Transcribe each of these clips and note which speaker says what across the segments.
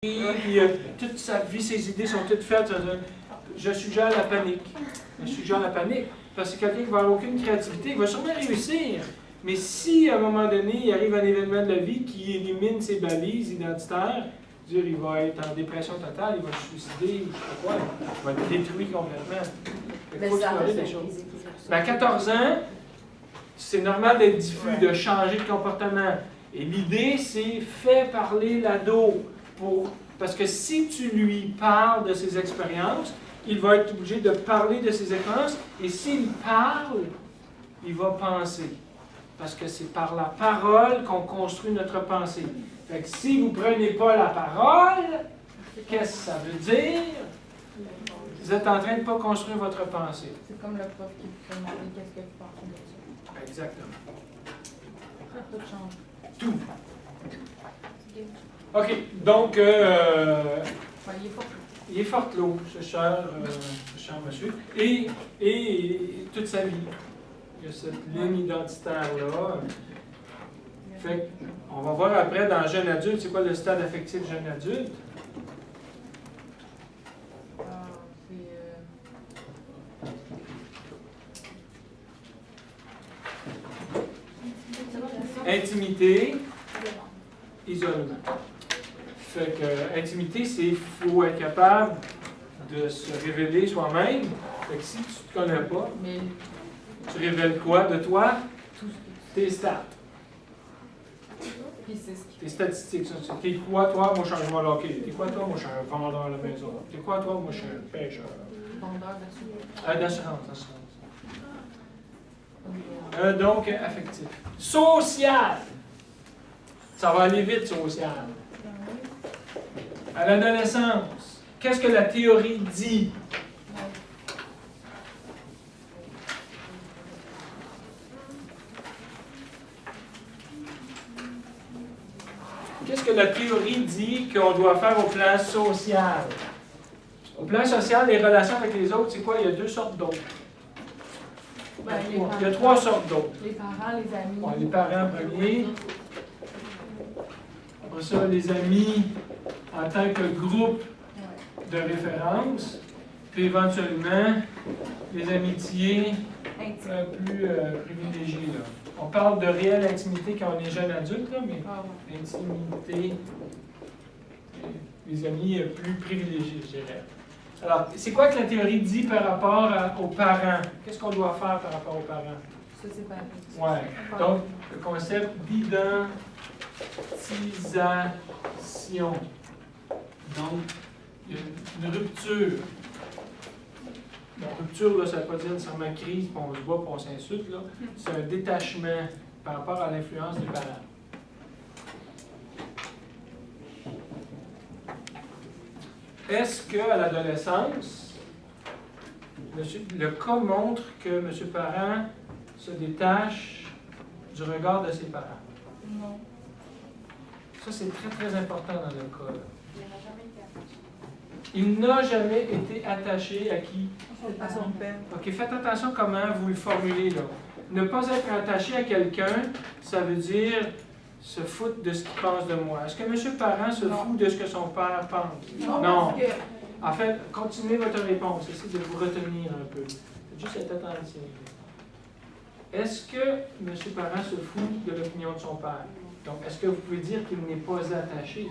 Speaker 1: puis toute sa vie, ses idées sont toutes faites. Je suggère la panique. Je suggère la panique. Parce que quelqu'un qui va avoir aucune créativité, il va sûrement réussir. Mais si, à un moment donné, il arrive un événement de la vie qui élimine ses balises identitaires, dire, il va être en dépression totale, il va se suicider, ou je sais pas quoi, il va être détruit complètement. Il faut explorer des choses. Mais à 14 ans, c'est normal d'être diffus, de changer de comportement. Et l'idée, c'est fais parler l'ado. Parce que si tu lui parles de ses expériences, il va être obligé de parler de ses expériences. Et s'il parle, il va penser. Parce que c'est par la parole qu'on construit notre pensée. Fait que si vous ne prenez pas la parole, qu'est-ce que ça veut dire? Vous êtes en train de ne pas construire votre pensée.
Speaker 2: C'est comme le prof qui peut demander qu'est-ce que tu penses de ça.
Speaker 1: Exactement.
Speaker 2: Tout change.
Speaker 1: Tout. OK. Donc, il est fort l'eau, ce cher monsieur. Et toute sa vie. Il y a cette ligne identitaire-là. Fait on va voir après dans jeune adulte, c'est quoi le stade affectif jeune adulte? Intimité, isolement. Fait que intimité, c'est qu'il faut être capable de se révéler soi-même. Fait que si tu ne te connais pas, tu révèles quoi de toi? Tes stats. Tes statistiques. T'es quoi, toi? Moi, je suis un joueur de hockey. T'es quoi, toi? Moi, je suis un vendeur à la maison. T'es quoi, toi? Moi, je suis un pêcheur.
Speaker 2: Vendeur d'assurance.
Speaker 1: D'assurance. Donc, affectif. Social. Ça va aller vite, social. À l'adolescence, qu'est-ce que la théorie dit? Qu'est-ce que la théorie dit qu'on doit faire au plan social? Au plan social, les relations avec les autres, c'est quoi? Il y a deux sortes d'autres. Il y a trois sortes d'autres.
Speaker 2: Les parents, les amis.
Speaker 1: Bon, les parents premiers. Après ça, les amis en tant que groupe de référence. Puis éventuellement, les amitiés plus privilégiées. Là. On parle de réelle intimité quand on est jeune adulte, là, mais intimité, les amis plus privilégiés, je dirais. Alors, c'est quoi que la théorie dit par rapport aux parents? Qu'est-ce qu'on doit faire par rapport aux parents?
Speaker 2: Ça, c'est pas
Speaker 1: Ouais. Donc, le concept d'identitisation. Donc, il y a une rupture. La rupture, là, ça ne veut pas dire nécessairement crise, puis on se bat, puis on s'insulte. C'est un détachement par rapport à l'influence des parents. Est-ce qu'à l'adolescence, le cas montre que M. Parent se détache du regard de ses parents?
Speaker 2: Non.
Speaker 1: Ça, c'est très, très important dans le cas. Il n'a jamais été attaché à qui?
Speaker 2: À son père.
Speaker 1: OK, faites attention comment vous le formulez, là. Ne pas être attaché à quelqu'un, ça veut dire se foutre de ce qu'il pense de moi. Est-ce que M. Parent se fout de ce que son père pense? Non. En fait, continuez votre réponse. Essayez de vous retenir un peu. Juste être attentif. Est-ce que M. Parent se fout de l'opinion de son père? Donc, est-ce que vous pouvez dire qu'il n'est pas attaché?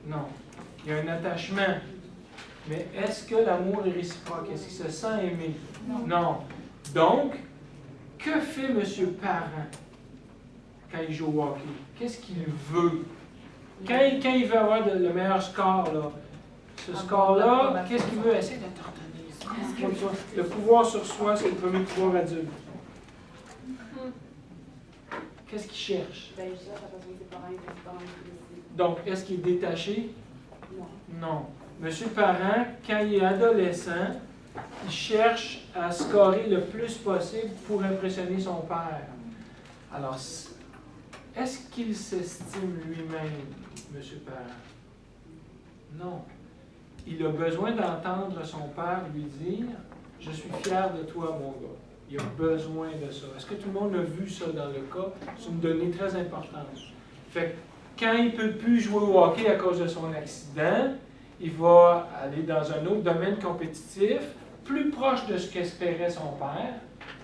Speaker 1: Non. Il y a un attachement. Mais est-ce que l'amour est réciproque? Est-ce qu'il se sent aimé? Non. Donc, que fait M. Parent quand il joue au hockey? Qu'est-ce qu'il veut? Quand il veut avoir le meilleur score, là, ce score-là, qu'est-ce qu'il veut? Essaye de te retenir. Le pouvoir sur soi, c'est le premier pouvoir adulte. Qu'est-ce qu'il cherche? Donc, est-ce qu'il est détaché? Non. Monsieur Parent, quand il est adolescent, il cherche à scorer le plus possible pour impressionner son père. Alors, est-ce qu'il s'estime lui-même, Monsieur Parent? Non. Il a besoin d'entendre son père lui dire « Je suis fier de toi, mon gars ». Il a besoin de ça. Est-ce que tout le monde a vu ça dans le cas? C'est une donnée très importante. Fait Quand il ne peut plus jouer au hockey à cause de son accident, il va aller dans un autre domaine compétitif, plus proche de ce qu'espérait son père,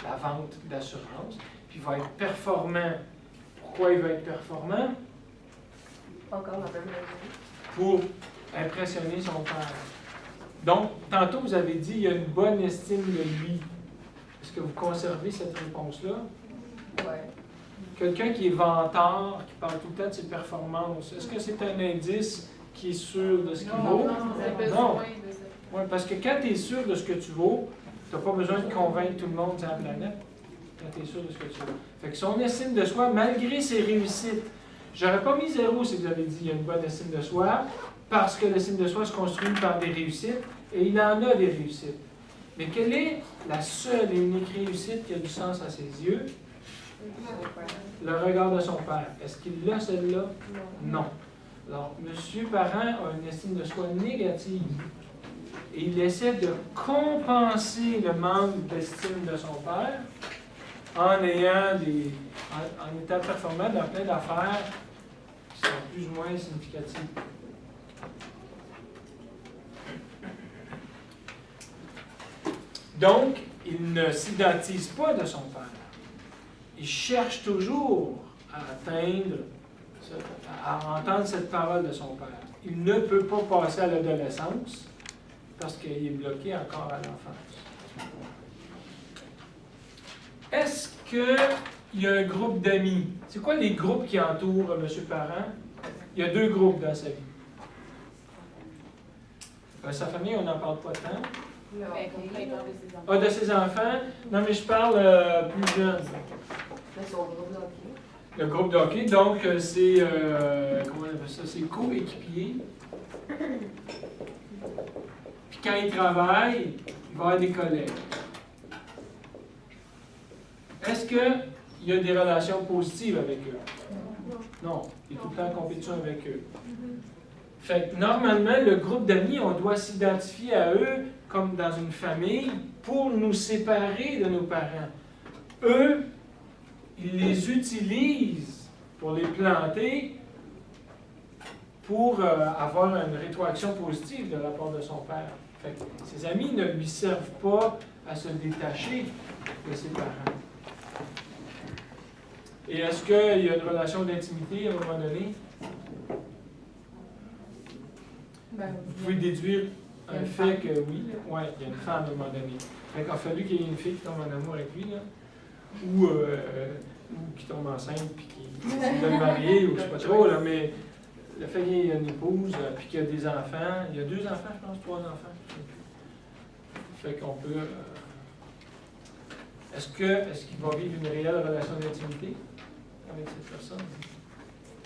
Speaker 1: la vente d'assurance, puis il va être performant. Pourquoi il va être performant?
Speaker 3: Encore dans la même maison.
Speaker 1: Pour impressionner son père. Donc, tantôt, vous avez dit qu'il y a une bonne estime de lui. Est-ce que vous conservez cette réponse-là?
Speaker 3: Ouais.
Speaker 1: Quelqu'un qui est vantard, qui parle tout le temps de ses performances, est-ce que c'est un indice qui est sûr de ce qu'il vaut? Non. Ouais, parce que quand tu es sûr de ce que tu vaux, tu n'as pas besoin de convaincre tout le monde sur la planète. Quand tu es sûr de ce que tu vaux. Fait que son estime de soi, malgré ses réussites, j'aurais pas mis 0 si vous avez dit qu'il y a une bonne estime de soi, parce que l'estime de soi se construit par des réussites, et il en a des réussites. Mais quelle est la seule et unique réussite qui a du sens à ses yeux? Le regard de son père. Est-ce qu'il l'a, celle-là? Non. Alors, M. Parent a une estime de soi négative. Et il essaie de compenser le manque d'estime de son père en étant performant dans plein d'affaires qui sont plus ou moins significatives. Donc, il ne s'identifie pas de son père. Il cherche toujours à atteindre, à entendre cette parole de son père. Il ne peut pas passer à l'adolescence parce qu'il est bloqué encore à l'enfance. Est-ce qu'il y a un groupe d'amis? C'est quoi les groupes qui entourent M. Parent? Il y a 2 groupes dans sa vie. Sa famille, on n'en parle pas tant. Ah, de ses enfants? Non, mais je parle plus jeune. Le groupe de hockey, donc c'est, comment on appelle ça? C'est coéquipier. Puis quand il travaille, il va avoir des collègues. Est-ce qu'il y a des relations positives avec eux? Non, il est tout le temps en compétition avec eux. Fait que normalement, le groupe d'amis, on doit s'identifier à eux comme dans une famille pour nous séparer de nos parents. Eux, ils les utilisent pour les planter pour avoir une rétroaction positive de la part de son père. Fait que ses amis ne lui servent pas à se détacher de ses parents. Et est-ce qu'il y a une relation d'intimité à un moment donné? Vous pouvez déduire un fait que oui. Oui, il y a une femme à un moment donné. Fait qu'il a fallu qu'il y ait une fille qui tombe en amour avec lui, là. Ou qui tombe enceinte, puis qui se donne marier, ou je ne sais pas trop, là, mais le fait qu'il y ait une épouse, puis qu'il y a des enfants, il y a 2 enfants, je pense, 3 enfants. Fait qu'on peut... Est-ce qu'il va vivre une réelle relation d'intimité avec cette personne?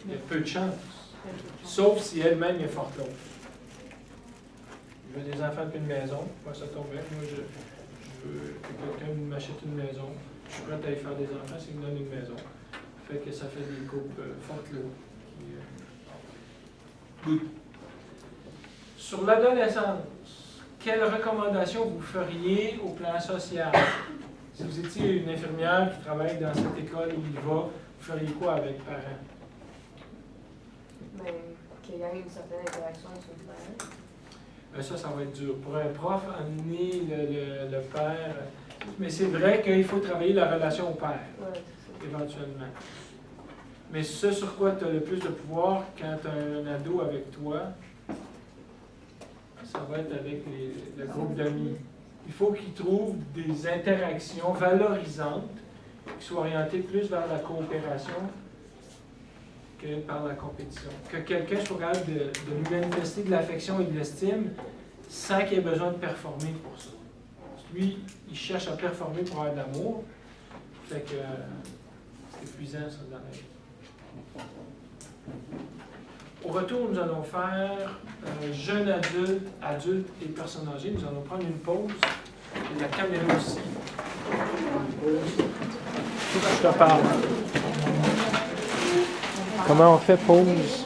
Speaker 1: Il y a peu de chance. Sauf si elle-même est forte l'autre. Je veux des enfants depuis une maison, moi ça tombe bien. Moi je veux que quelqu'un m'achète une maison. Je suis prêt à y faire des enfants s'il me donne une maison. Fait que ça fait des couples fortes là. Sur l'adolescence, quelles recommandations vous feriez au plan social? Si vous étiez une infirmière qui travaille dans cette école où il va, vous feriez quoi avec parents?
Speaker 3: Mais qu'il y ait une certaine interaction avec son père.
Speaker 1: Ça va être dur. Pour un prof, amener le père... Mais c'est vrai qu'il faut travailler la relation au père, éventuellement. Mais ce sur quoi tu as le plus de pouvoir quand tu as un ado avec toi, ça va être avec le groupe d'amis. Il faut qu'ils trouvent des interactions valorisantes qui soient orientées plus vers la coopération que par la compétition. Que quelqu'un soit capable de lui manifester de l'affection et de l'estime sans qu'il ait besoin de performer pour ça. Lui, il cherche à performer pour avoir de l'amour. Fait que c'est épuisant, ça, dans la vie. Au retour, nous allons faire jeunes adultes, adultes et personnes âgées. Nous allons prendre une pause. Et la caméra aussi. Je te parle. Comment on fait pause?